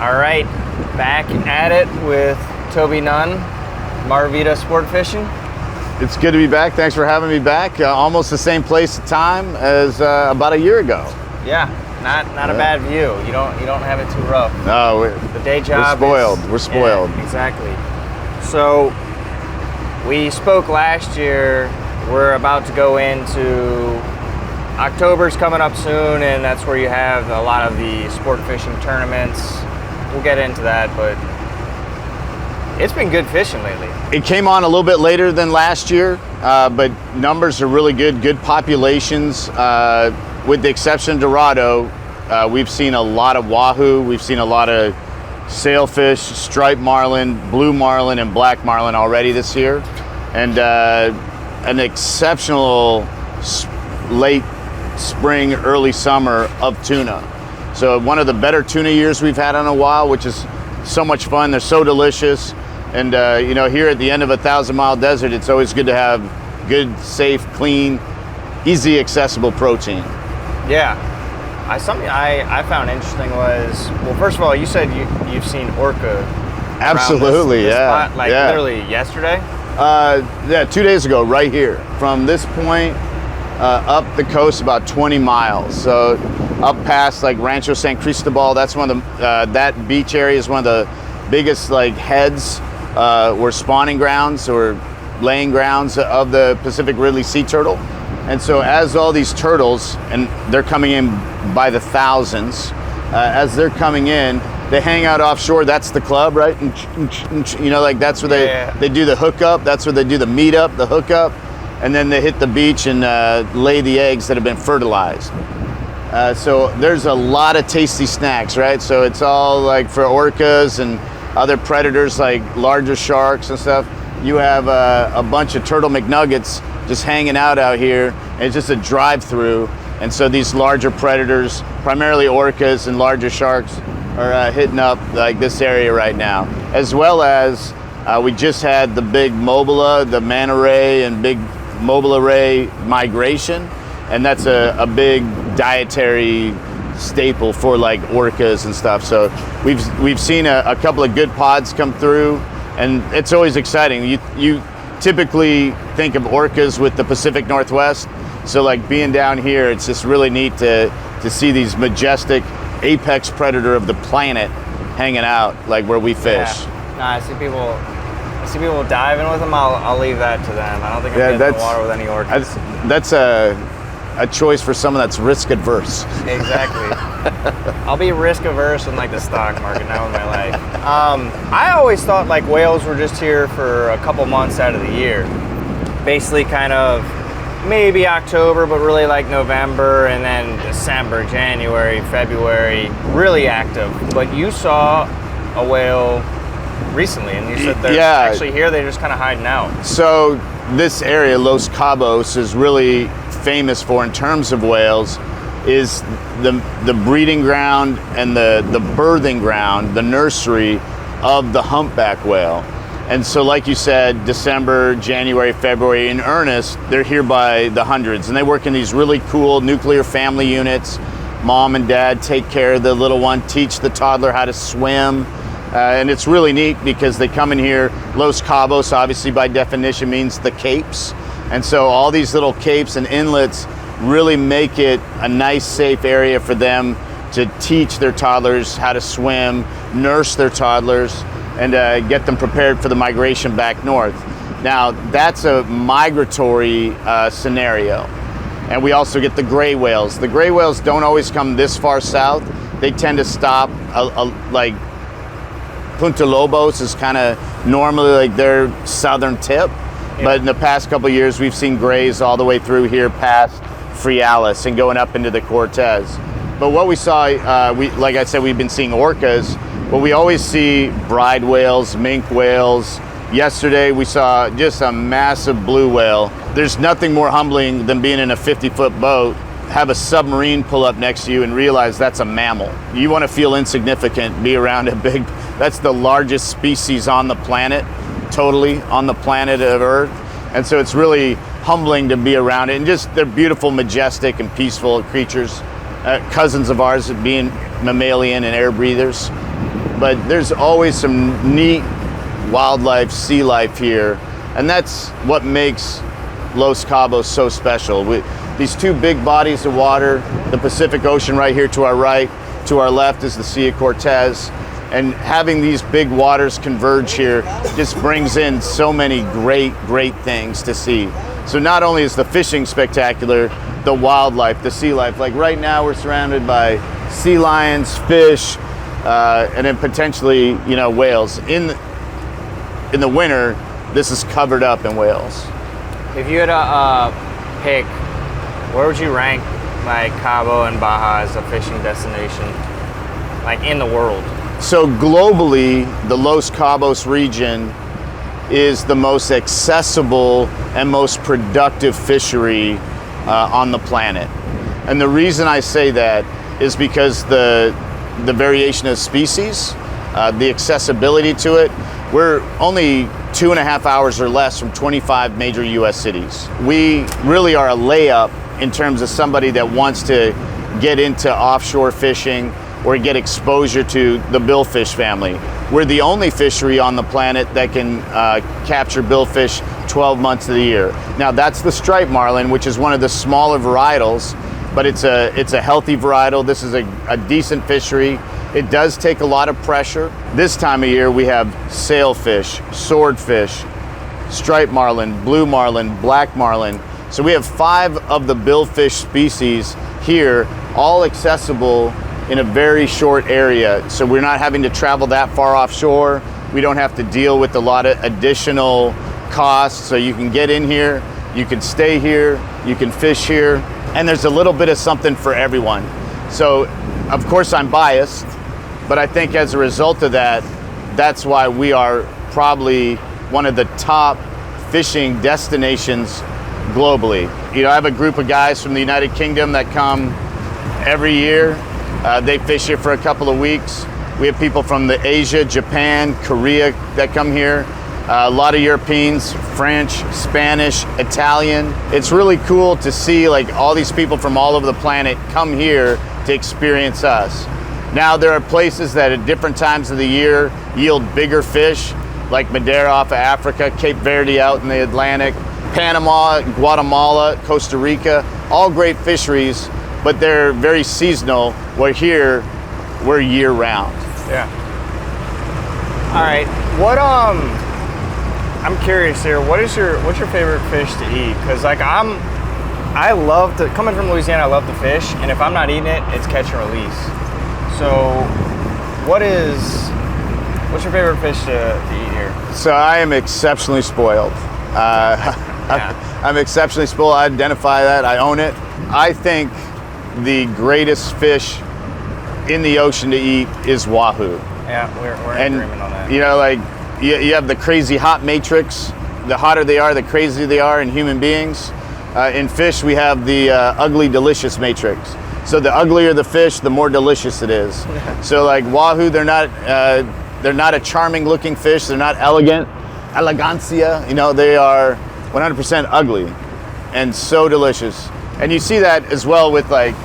All right, back at it with Toby Nunn, MarVida Sportfishing. It's good to be back. Thanks for having me back. Almost the same place and time as about a year ago. Yeah, not a bad view. You don't have it too rough. No, the day job. We're spoiled. Yeah, exactly. So we spoke last year. We're about to go into October's coming up soon, and that's where you have a lot of the sport fishing tournaments. We'll get into that, but it's been good fishing lately. It came on a little bit later than last year, but numbers are really good. Good populations. With the exception of Dorado, we've seen a lot of Wahoo. We've seen a lot of sailfish, striped marlin, blue marlin, and black marlin already this year, and an exceptional late spring, early summer of tuna. So one of the better tuna years we've had in a while, which is so much fun. They're so delicious. And here at the end of a 1,000-mile desert, it's always good to have good, safe, clean, easy accessible protein. Yeah. Something I found interesting was, well, first of all, you said you've seen orca. Absolutely, this yeah. spot, yeah. Literally yesterday? Yeah, 2 days ago, right here. From this point up the coast about 20 miles. So up past Rancho San Cristóbal, that's one of the, that beach area is one of the biggest heads or spawning grounds or laying grounds of the Pacific Ridley sea turtle. And so as all these turtles, and they're coming in by the thousands, as they're coming in, they hang out offshore. That's the club, right? That's where they do the hookup. That's where they do the meetup, the hookup. And then they hit the beach and lay the eggs that have been fertilized. So there's a lot of tasty snacks, right? So it's all for orcas and other predators like larger sharks and stuff. You have a bunch of turtle McNuggets just hanging out here, and it's just a drive-through. And so these larger predators, primarily orcas and larger sharks, are hitting up this area right now. As well as we just had the big mobula, the manta ray and big mobula ray migration, and that's a big dietary staple for orcas and stuff. So we've seen a couple of good pods come through, and it's always exciting. You typically think of orcas with the Pacific Northwest, so being down here, it's just really neat to see these majestic apex predator of the planet hanging out where we fish. Yeah. No, I see people diving with them. I'll leave that to them. I don't think I'm getting in the water with any orcas. That's a choice for someone that's risk adverse. Exactly. I'll be risk averse in the stock market now in my life. I always thought whales were just here for a couple months out of the year. Basically kind of maybe October, but really November, and then December, January, February, really active. But you saw a whale recently, and you said they're actually here, they're just kind of hiding out. So this area, Los Cabos, is really famous for, in terms of whales, is the breeding ground and the birthing ground, the nursery of the humpback whale. And so like you said, December, January, February, in earnest, they're here by the hundreds, and they work in these really cool nuclear family units. Mom and dad take care of the little one, teach the toddler how to swim. And it's really neat because they come in here. Los Cabos, obviously by definition, means the capes. And so all these little capes and inlets really make it a nice, safe area for them to teach their toddlers how to swim, nurse their toddlers, and get them prepared for the migration back north. Now, that's a migratory scenario. And we also get the gray whales. The gray whales don't always come this far south. They tend to stop Punta Lobos is kind of normally their southern tip. Yeah. But in the past couple of years, we've seen grays all the way through here past Frialis and going up into the Cortez. But what we saw, like I said, we've been seeing orcas, but we always see bride whales, mink whales. Yesterday, we saw just a massive blue whale. There's nothing more humbling than being in a 50-foot boat, have a submarine pull up next to you and realize that's a mammal. You want to feel insignificant, be around a big, that's the largest species on the planet, totally on the planet of Earth. And so it's really humbling to be around it. And just, they're beautiful, majestic, and peaceful creatures. Cousins of ours being mammalian and air breathers. but there's always some neat wildlife, sea life here, and that's what makes Los Cabos so special. These two big bodies of water, the Pacific Ocean right here to our right, to our left is the Sea of Cortez, and having these big waters converge here just brings in so many great things to see. So not only is the fishing spectacular, the wildlife, the sea life. Like right now we're surrounded by sea lions, fish, and then potentially, you know, whales. In the winter, this is covered up in whales. If you had to pick, where would you rank like Cabo and Baja as a fishing destination, like in the world? So globally, the Los Cabos region is the most accessible and most productive fishery on the planet. And the reason I say that is because the variation of species, the accessibility to it, we're only 2.5 hours or less from 25 major US cities. We really are a layup in terms of somebody that wants to get into offshore fishing or get exposure to the billfish family. We're the only fishery on the planet that can capture billfish 12 months of the year. Now that's the striped marlin, which is one of the smaller varietals, but it's a healthy varietal. This is a decent fishery. It does take a lot of pressure. This time of year we have sailfish, swordfish, striped marlin, blue marlin, black marlin. So we have 5 of the billfish species here, all accessible in a very short area. So we're not having to travel that far offshore. We don't have to deal with a lot of additional costs. So you can get in here, you can stay here, you can fish here, and there's a little bit of something for everyone. So of course I'm biased, but I think as a result of that, that's why we are probably one of the top fishing destinations globally. You know, I have a group of guys from the United Kingdom that come every year. They fish here for a couple of weeks. We have people from Asia, Japan, Korea that come here. A lot of Europeans, French, Spanish, Italian. It's really cool to see like all these people from all over the planet come here to experience us. Now there are places that at different times of the year yield bigger fish, like Madeira off of Africa, Cape Verde out in the Atlantic, Panama, Guatemala, Costa Rica, all great fisheries, but they're very seasonal. Where here, we're year round. Yeah. All right. What I'm curious here. What's your favorite fish to eat? Because like I love to, coming from Louisiana, I love to fish, and if I'm not eating it, it's catch and release. So, what's your favorite fish to eat here? So I am exceptionally spoiled. I'm exceptionally spoiled. I identify that. I own it. I think the greatest fish in the ocean to eat is Wahoo. Yeah, we're in agreement on that. You know, like you have the crazy hot matrix. The hotter they are, the crazier they are in human beings. In fish, we have the ugly delicious matrix. So the uglier the fish, the more delicious it is. So like Wahoo, they're not a charming looking fish. They're not elegant, elegancia. You know, they are 100% ugly and so delicious. And you see that as well with like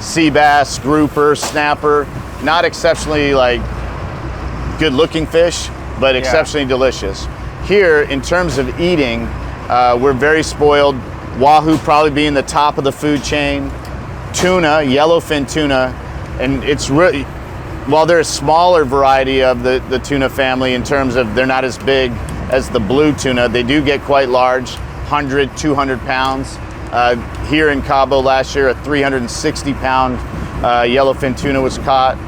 sea bass, grouper, snapper. Not exceptionally like good looking fish, but exceptionally delicious. Here, in terms of eating, we're very spoiled. Wahoo probably being the top of the food chain. Tuna, yellowfin tuna, and it's really, while they're a smaller variety of the tuna family in terms of they're not as big as the blue tuna, they do get quite large, 100, 200 pounds. Here in Cabo last year, a 360 pound yellowfin tuna was caught.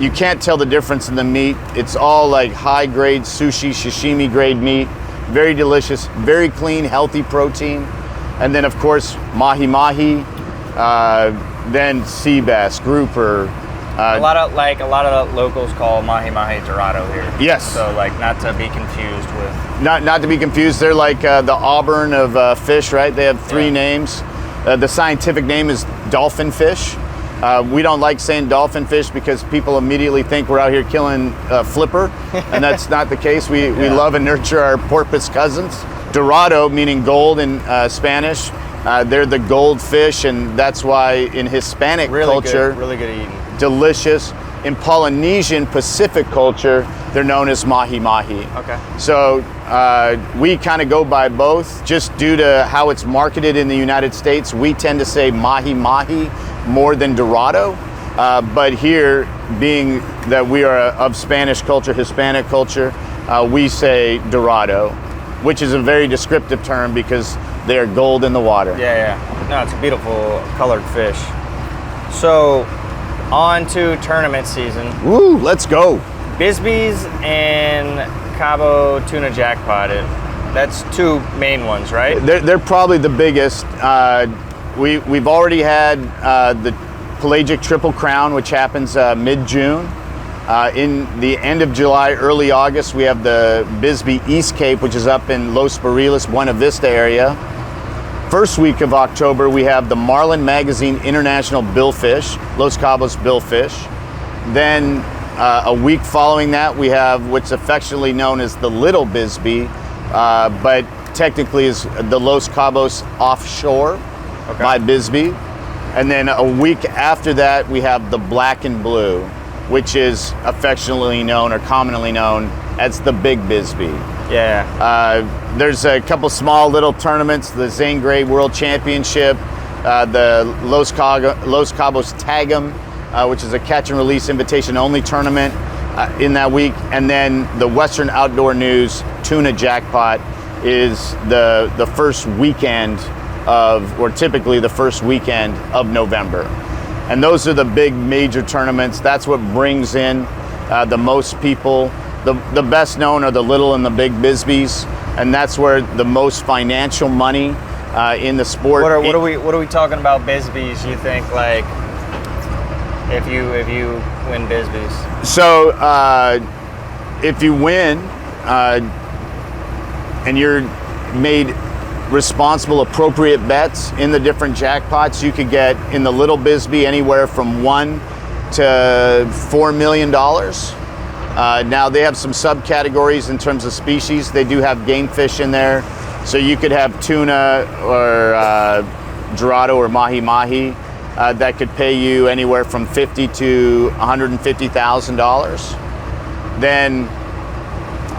You can't tell the difference in the meat. It's all like high grade sushi, sashimi grade meat. Very delicious, very clean, healthy protein. And then of course, Mahi Mahi, then sea bass, grouper. A lot of the locals call Mahi Mahi Dorado here. Yes. So like not to be confused with. Not to be confused. They're like the Auburn of fish, right? They have 3 names. The scientific name is dolphin fish. We don't like saying dolphin fish because people immediately think we're out here killing flipper, and that's not the case. We love and nurture our porpoise cousins. Dorado, meaning gold in Spanish, they're the gold fish, and that's why in Hispanic culture, really good eating. delicious. in Polynesian Pacific culture, they're known as Mahi Mahi. Okay. So we kind of go by both, just due to how it's marketed in the United States. We tend to say Mahi Mahi more than Dorado. But here, being that we are of Spanish culture, Hispanic culture, we say Dorado, which is a very descriptive term because they are gold in the water. Yeah, yeah. No, it's a beautiful colored fish. So, on to tournament season. Woo, let's go. Bisbees and Cabo tuna jackpotted. That's two main ones, right? They're probably the biggest. We've already had the pelagic triple crown, which happens mid-June. In the end of July, early August, we have the Bisbee East Cape, which is up in Los Barriles, Buena Vista area. First week of October, we have the Marlin Magazine International Billfish, Los Cabos Billfish. Then a week following that, we have what's affectionately known as the Little Bisbee, but technically is the Los Cabos Offshore by Bisbee. And then a week after that, we have the Black and Blue, which is affectionately known or commonly known as the Big Bisbee. Yeah. There's a couple small little tournaments, the sashimi-grade World Championship, the Los Cabos Tag'em, which is a catch and release invitation only tournament in that week. And then the Western Outdoor News Tuna Jackpot is the first weekend of, or typically the first weekend of November. And those are the big major tournaments. That's what brings in the most people. The best known are the little and the big Bisbees, and that's where the most financial money in the sport. What are we talking about Bisbees? You think, like, if you win Bisbees? So if you win and you're made responsible, appropriate bets in the different jackpots, you could get in the little Bisbee anywhere from $1 to $4 million. Now they have some subcategories in terms of species. They do have game fish in there, so you could have tuna or Dorado or Mahi Mahi that could pay you anywhere from $50,000 to $150,000. Then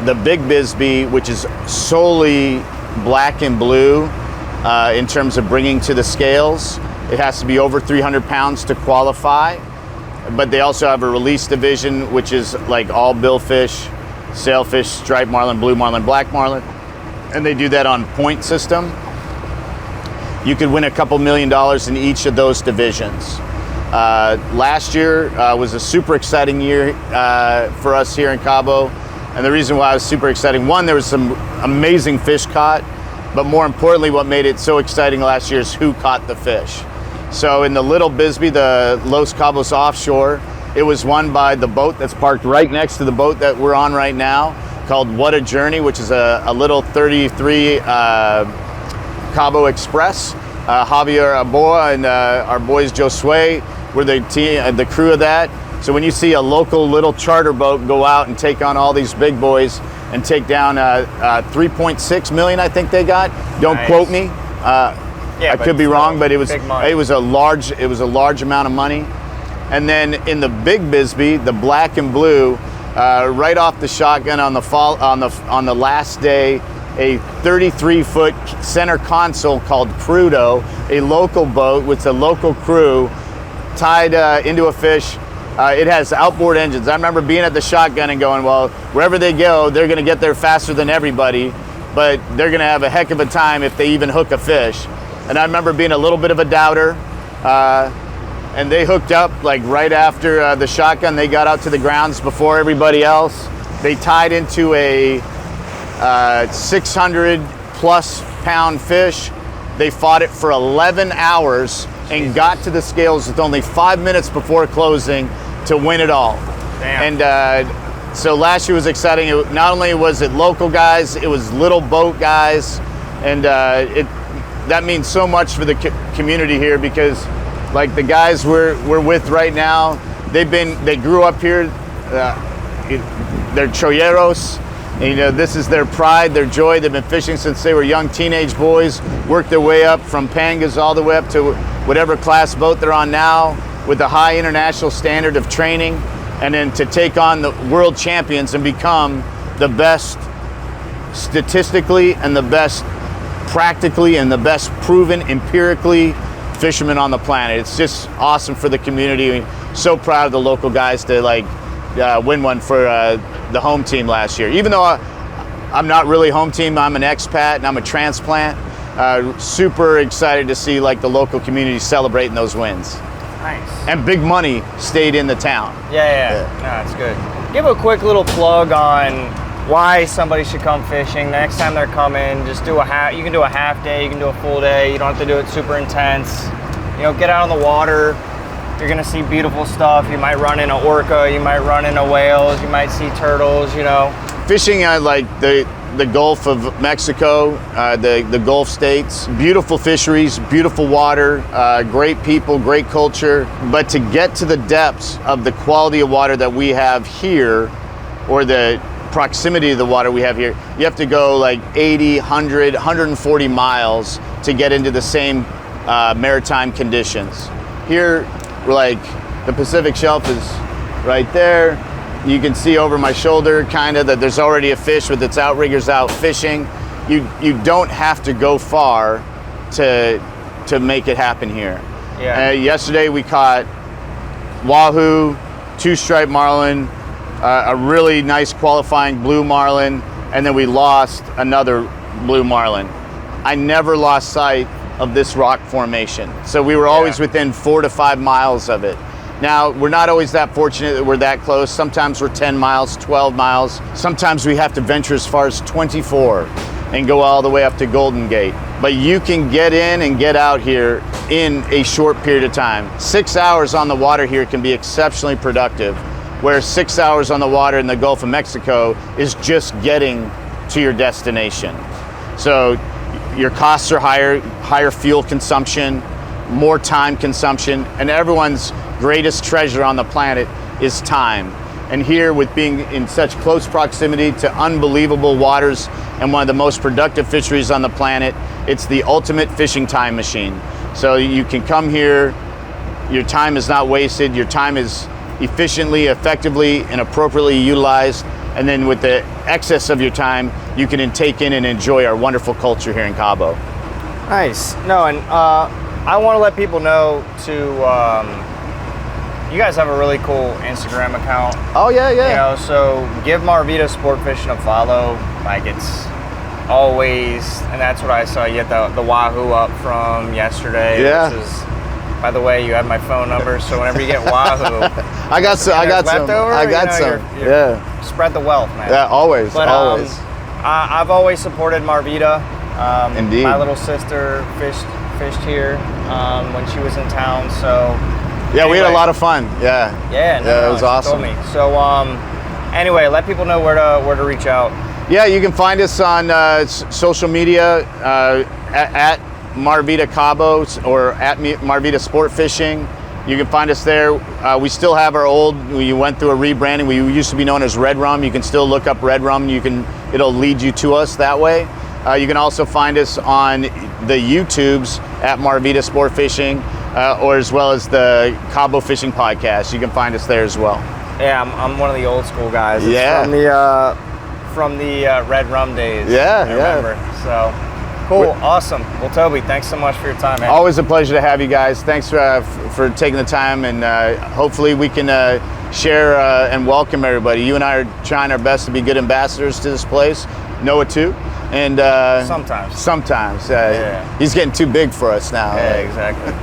the Big Bisbee, which is solely Black and Blue in terms of bringing to the scales. It has to be over 300 pounds to qualify, but they also have a release division, which is like all billfish, sailfish, striped marlin, blue marlin, black marlin, and they do that on point system. You could win a couple $1 million in each of those divisions. Last year was a super exciting year for us here in Cabo. And the reason why it was super exciting, one, there was some amazing fish caught, but more importantly, what made it so exciting last year is who caught the fish. So in the Little Bisbee, the Los Cabos Offshore, it was won by the boat that's parked right next to the boat that we're on right now, called What a Journey, which is a little 33 Cabo Express. Javier Aboa and our boys Josue were the crew of that. So when you see a local little charter boat go out and take on all these big boys and take down 3.6 million, I think they got. Don't quote me. I could be wrong, but it was a large amount of money. And then in the Big Bisbee, the Black and Blue, right off the shotgun on the last day, a 33-foot center console called Crudo, a local boat with a local crew tied into a fish. It has outboard engines. I remember being at the shotgun and going, well, wherever they go, they're going to get there faster than everybody, but they're going to have a heck of a time if they even hook a fish. And I remember being a little bit of a doubter, and they hooked up like right after the shotgun. They got out to the grounds before everybody else. They tied into a 600 plus pound fish. They fought it for 11 hours and got to the scales with only 5 minutes before closing to win it all. Damn. And so last year was exciting. Not only was it local guys, it was little boat guys, and that means so much for the community here, because like the guys we're with right now, they grew up here. They're cholleros. And, this is their pride, their joy. They've been fishing since they were young teenage boys, worked their way up from pangas all the way up to whatever class boat they're on now, with a high international standard of training. and then to take on the world champions and become the best statistically and the best practically and the best proven empirically fishermen on the planet. It's just awesome for the community. So proud of the local guys to like win one for the home team last year. Even though I'm not really home team, I'm an expat and I'm a transplant. Super excited to see like the local community celebrating those wins. Nice. And big money stayed in the town. Yeah. No, that's good. Give a quick little plug on why somebody should come fishing. The next time they're coming, just do you can do a half day, you can do a full day. You don't have to do it super intense. You know, get out on the water. You're gonna see beautiful stuff. You might run into orca, you might run into whales, you might see turtles, you know. Fishing at like the Gulf of Mexico, the Gulf states, beautiful fisheries, beautiful water, great people, great culture. But to get to the depths of the quality of water that we have here, or the proximity to the water we have here, you have to go like 80, 100, 140 miles to get into the same maritime conditions. Here, like the Pacific Shelf is right there. You can see over my shoulder kind of that there's already a fish with its outriggers out fishing. You don't have to go far to make it happen here. Yeah. Yesterday we caught Wahoo, 2-striped marlin, a really nice qualifying blue marlin, and then we lost another blue marlin. I never lost sight of this rock formation. So we were always within 4 to 5 miles of it. Now, we're not always that fortunate that we're that close. Sometimes we're 10 miles, 12 miles. Sometimes we have to venture as far as 24 and go all the way up to Golden Gate. But you can get in and get out here in a short period of time. 6 hours on the water here can be exceptionally productive, where 6 hours on the water in the Gulf of Mexico is just getting to your destination. So your costs are higher fuel consumption, more time consumption, and everyone's greatest treasure on the planet is time. And here, with being in such close proximity to unbelievable waters and one of the most productive fisheries on the planet, it's the ultimate fishing time machine. So you can come here, your time is not wasted, your time is efficiently, effectively, and appropriately utilized, and then with the excess of your time, you can take in and enjoy our wonderful culture here in Cabo. Nice. No, and I want to let people know to, you guys have a really cool Instagram account. Oh yeah. You know, so give MarVida Sportfishing a follow. Like, it's always, and that's what I saw. You had the Wahoo up from yesterday. Yeah. Which is, by the way, you have my phone number, so whenever you get Wahoo, I got some. Yeah. Spread the wealth, man. Yeah, always. But, always. I've always supported MarVida. Indeed. My little sister fished here when she was in town, so. Yeah, anyway. we had a lot of fun. Yeah. Yeah, it was awesome. Told me. So, anyway, let people know where to reach out. Yeah, you can find us on social media at MarVida Cabo or at MarVida Sportfishing. You can find us there. We still have our we went through a rebranding. We used to be known as Red Rum. You can still look up Red Rum. It'll lead you to us that way. You can also find us on the YouTubes at MarVida Sportfishing, or as well as the Cabo Fishing Podcast. You can find us there as well. Yeah, I'm one of the old school guys. It's Yeah. from the Red Rum days. Yeah, I remember. So cool, awesome. Well, Toby, thanks so much for your time, man. Always a pleasure to have you guys. Thanks for taking the time, and hopefully we can share and welcome everybody. You and I are trying our best to be good ambassadors to this place. Noah too. And sometimes he's getting too big for us now. Yeah, exactly.